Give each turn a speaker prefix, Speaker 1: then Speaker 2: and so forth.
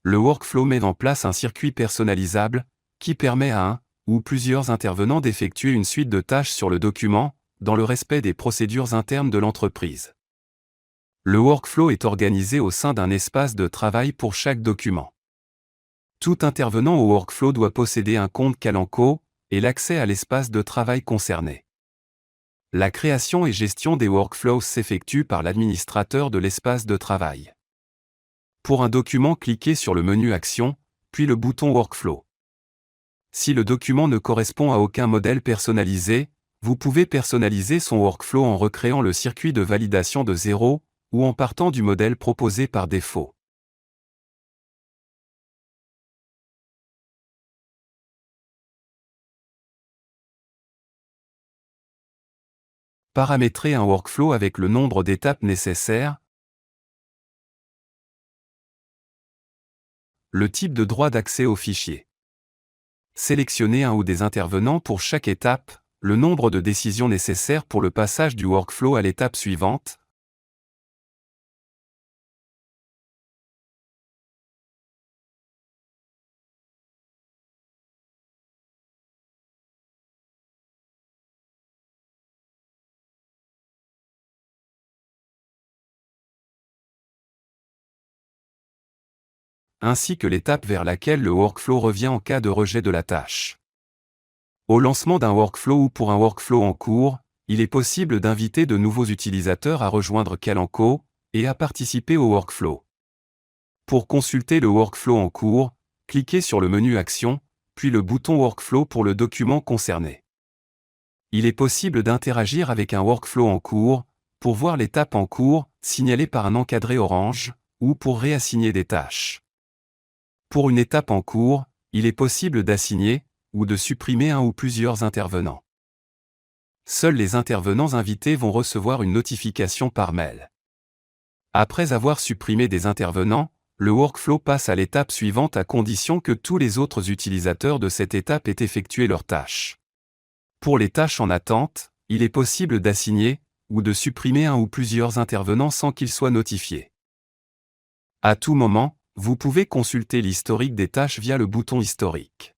Speaker 1: Le workflow met en place un circuit personnalisable, qui permet à un ou plusieurs intervenants d'effectuer une suite de tâches sur le document, dans le respect des procédures internes de l'entreprise. Le workflow est organisé au sein d'un espace de travail pour chaque document. Tout intervenant au workflow doit posséder un compte Calenco et l'accès à l'espace de travail concerné. La création et gestion des workflows s'effectue par l'administrateur de l'espace de travail. Pour un document, cliquez sur le menu Action, puis le bouton Workflow. Si le document ne correspond à aucun modèle personnalisé, vous pouvez personnaliser son workflow en recréant le circuit de validation de zéro ou en partant du modèle proposé par défaut. Paramétrer un workflow avec le nombre d'étapes nécessaires. Le type de droit d'accès au fichier. Sélectionnez un ou des intervenants pour chaque étape, le nombre de décisions nécessaires pour le passage du workflow à l'étape suivante. Ainsi que l'étape vers laquelle le workflow revient en cas de rejet de la tâche. Au lancement d'un workflow ou pour un workflow en cours, il est possible d'inviter de nouveaux utilisateurs à rejoindre Calenco et à participer au workflow. Pour consulter le workflow en cours, cliquez sur le menu Action, puis le bouton Workflow pour le document concerné. Il est possible d'interagir avec un workflow en cours, pour voir l'étape en cours, signalée par un encadré orange, ou pour réassigner des tâches. Pour une étape en cours, il est possible d'assigner ou de supprimer un ou plusieurs intervenants. Seuls les intervenants invités vont recevoir une notification par mail. Après avoir supprimé des intervenants, le workflow passe à l'étape suivante à condition que tous les autres utilisateurs de cette étape aient effectué leurs tâches. Pour les tâches en attente, il est possible d'assigner ou de supprimer un ou plusieurs intervenants sans qu'ils soient notifiés. À tout moment, vous pouvez consulter l'historique des tâches via le bouton Historique.